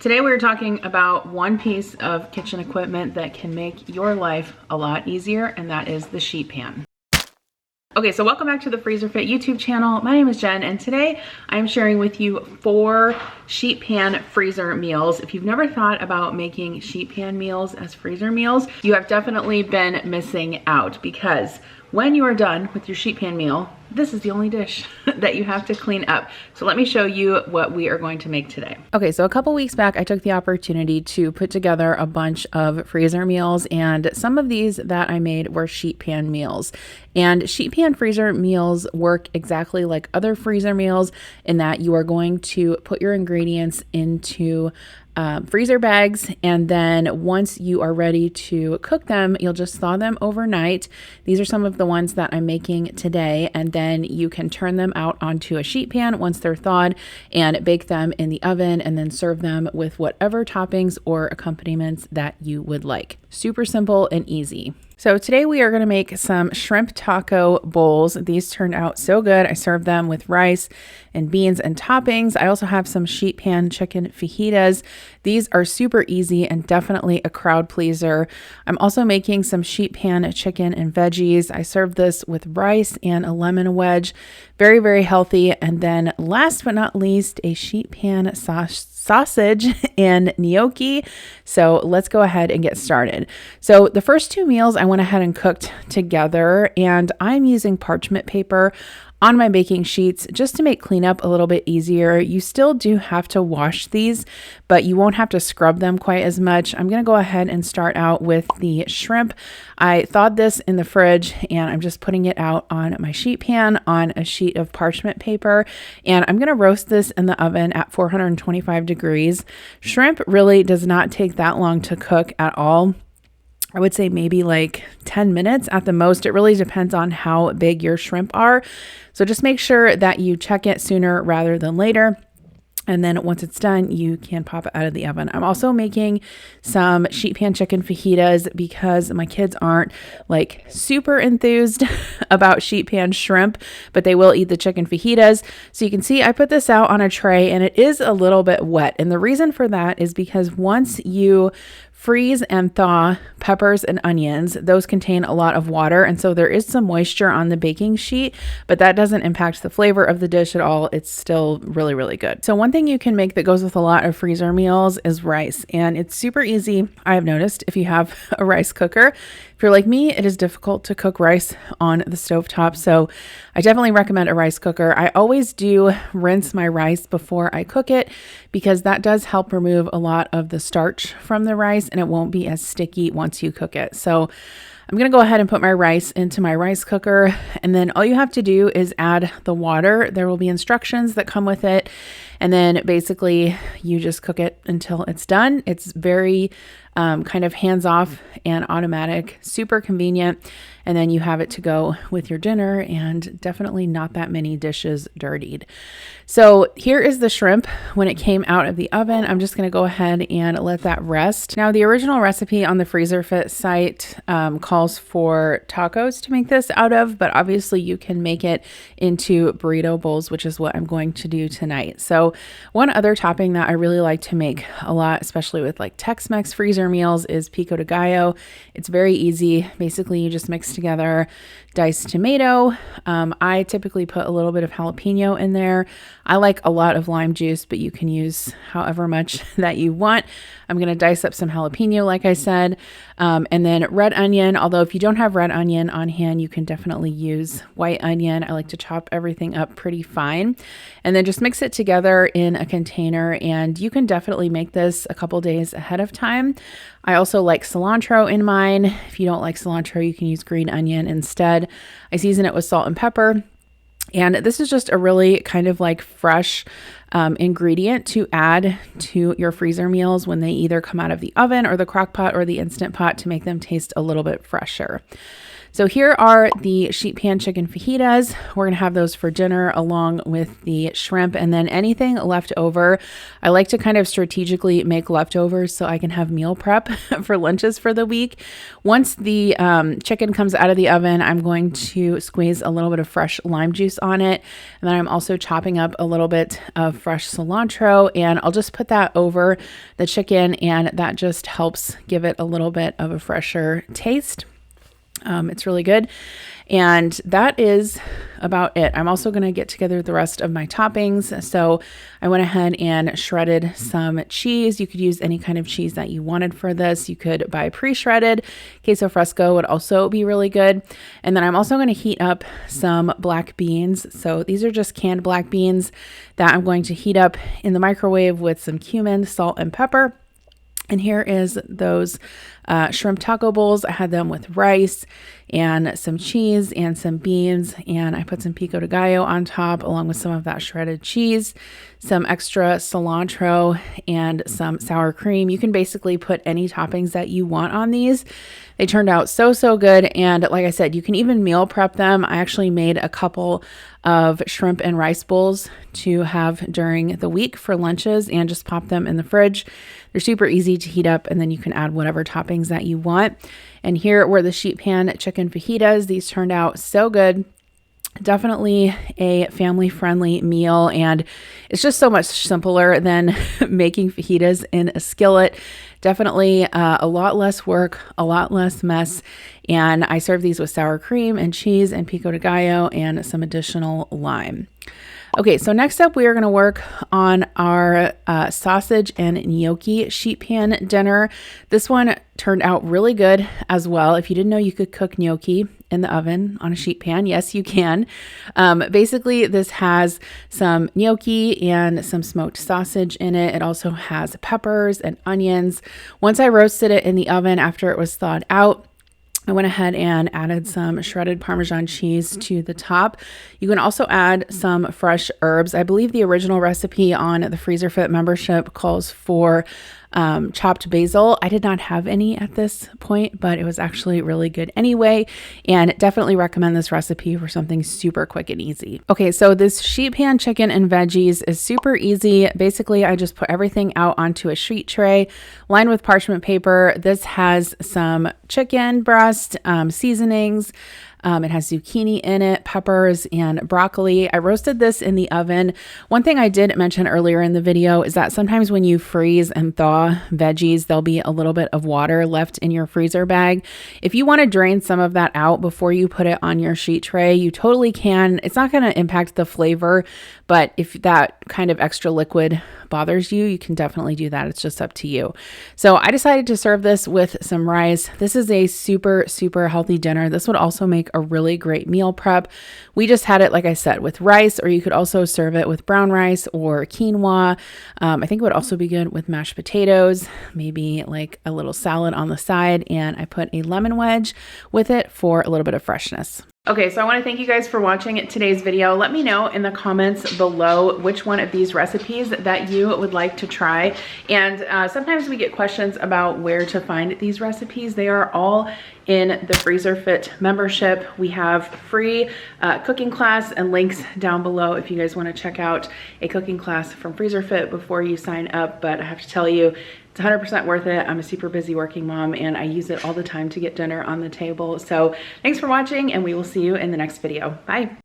Today we're talking about one piece of kitchen equipment that can make your life a lot easier, and that is the sheet pan. Okay, so welcome back to the FreezerFit YouTube channel. My name is Jen, and today I'm sharing with you 4 sheet pan freezer meals. If you've never thought about making sheet pan meals as freezer meals, you have definitely been missing out, because when you are done with your sheet pan meal, this is the only dish that you have to clean up. So let me show you what we are going to make today. Okay, so a couple weeks back, I took the opportunity to put together a bunch of freezer meals, and some of these that I made were sheet pan meals. And sheet pan freezer meals work exactly like other freezer meals in that you are going to put your ingredients into freezer bags, and then once you are ready to cook them, you'll just thaw them overnight. These are some of the ones that I'm making today, and then you can turn them out onto a sheet pan once they're thawed and bake them in the oven, and then serve them with whatever toppings or accompaniments that you would like. Super simple and easy. So today we are going to make some shrimp taco bowls. These turned out so good. I served them with rice and beans and toppings. I also have some sheet pan chicken fajitas. These are super easy and definitely a crowd pleaser. I'm also making some sheet pan chicken and veggies. I served this with rice and a lemon wedge. Very, very healthy. And then last but not least, a sheet pan sausage and gnocchi. So let's go ahead and get started. So the first 2 meals I went ahead and cooked together, and I'm using parchment paper on my baking sheets just to make cleanup a little bit easier. You still do have to wash these, but you won't have to scrub them quite as much. I'm going to go ahead and start out with the shrimp. I thawed this in the fridge, and I'm just putting it out on my sheet pan on a sheet of parchment paper, and I'm going to roast this in the oven at 425 degrees. Shrimp really does not take that long to cook at all. I would say maybe like 10 minutes at the most. It really depends on how big your shrimp are. So just make sure that you check it sooner rather than later. And then once it's done, you can pop it out of the oven. I'm also making some sheet pan chicken fajitas because my kids aren't like super enthused about sheet pan shrimp, but they will eat the chicken fajitas. So you can see I put this out on a tray, and it is a little bit wet. And the reason for that is because once you freeze and thaw peppers and onions, those contain a lot of water, and so there is some moisture on the baking sheet, but that doesn't impact the flavor of the dish at all. It's still really, really good. So one thing you can make that goes with a lot of freezer meals is rice, and it's super easy. I've noticed if you have a rice cooker. If you're like me, it is difficult to cook rice on the stovetop, so I definitely recommend a rice cooker. I always do rinse my rice before I cook it because that does help remove a lot of the starch from the rice, and it won't be as sticky once you cook it. So I'm going to go ahead and put my rice into my rice cooker, and then all you have to do is add the water. There will be instructions that come with it, and then basically you just cook it until it's done. It's very kind of hands-off and automatic, super convenient, and then you have it to go with your dinner, and definitely not that many dishes dirtied. So here is the shrimp when it came out of the oven. I'm just going to go ahead and let that rest. Now, the original recipe on the FreezerFit site calls for tacos to make this out of, but obviously you can make it into burrito bowls, which is what I'm going to do tonight. So one other topping that I really like to make a lot, especially with like Tex-Mex freezer meals, is pico de gallo. It's very easy. Basically, you just mix together diced tomato. I typically put a little bit of jalapeno in there. I like a lot of lime juice, but you can use however much that you want. I'm going to dice up some jalapeno, like I said, and then red onion. Although if you don't have red onion on hand, you can definitely use white onion. I like to chop everything up pretty fine, and then just mix it together in a container. And you can definitely make this a couple days ahead of time. I also like cilantro in mine. If you don't like cilantro, you can use green onion instead. I season it with salt and pepper. And this is just a really kind of like fresh ingredient to add to your freezer meals when they either come out of the oven or the crock pot or the Instant Pot to make them taste a little bit fresher. So here are the sheet pan chicken fajitas. We're gonna have those for dinner along with the shrimp, and then anything left over. I like to kind of strategically make leftovers so I can have meal prep for lunches for the week. Once the chicken comes out of the oven, I'm going to squeeze a little bit of fresh lime juice on it. And then I'm also chopping up a little bit of fresh cilantro, and I'll just put that over the chicken, and that just helps give it a little bit of a fresher taste. It's really good. And that is about it. I'm also going to get together the rest of my toppings. So I went ahead and shredded some cheese. You could use any kind of cheese that you wanted for this. You could buy pre-shredded. Queso fresco would also be really good. And then I'm also going to heat up some black beans. So these are just canned black beans that I'm going to heat up in the microwave with some cumin, salt, and pepper. And here is those shrimp taco bowls. I had them with rice and some cheese and some beans, and I put some pico de gallo on top along with some of that shredded cheese, some extra cilantro, and some sour cream. You can basically put any toppings that you want on these. They turned out so good, and like I said, you can even meal prep them. I actually made a couple of shrimp and rice bowls to have during the week for lunches and just pop them in the fridge. They're super easy to heat up, and then you can add whatever toppings that you want. And here were the sheet pan chicken fajitas. These turned out so good. Definitely a family-friendly meal, and it's just so much simpler than making fajitas in a skillet. Definitely a lot less work, a lot less mess, and I serve these with sour cream and cheese and pico de gallo and some additional lime. Okay, so next up we are going to work on our sausage and gnocchi sheet pan dinner. This one turned out really good as well. If you didn't know you could cook gnocchi in the oven on a sheet pan, yes, you can. Basically, this has some gnocchi and some smoked sausage in it. It also has peppers and onions. Once I roasted it in the oven after it was thawed out, I went ahead and added some shredded Parmesan cheese to the top. You can also add some fresh herbs. I believe the original recipe on the FreezerFit membership calls for chopped basil. I did not have any at this point, but it was actually really good anyway, and definitely recommend this recipe for something super quick and easy. Okay, so this sheet pan chicken and veggies is super easy. Basically, I just put everything out onto a sheet tray lined with parchment paper. This has some chicken breast, seasonings. It has zucchini in it, peppers, and broccoli. I roasted this in the oven. One thing I did mention earlier in the video is that sometimes when you freeze and thaw veggies, there'll be a little bit of water left in your freezer bag. If you want to drain some of that out before you put it on your sheet tray, you totally can. It's not going to impact the flavor, but if that kind of extra liquid bothers you, you can definitely do that. It's just up to you. So I decided to serve this with some rice. This is a super healthy dinner. This would also make a really great meal prep. We just had it, like I said, with rice, or you could also serve it with brown rice or quinoa. I think it would also be good with mashed potatoes, maybe like a little salad on the side, and I put a lemon wedge with it for a little bit of freshness. Okay, so I want to thank you guys for watching today's video. Let me know in the comments below which one of these recipes that you would like to try. And sometimes we get questions about where to find these recipes. They are all in the FreezerFit membership. We have free cooking class and links down below if you guys want to check out a cooking class from FreezerFit before you sign up. But I have to tell you, it's 100% worth it. I'm a super busy working mom, and I use it all the time to get dinner on the table. So thanks for watching, and we will see you in the next video. Bye.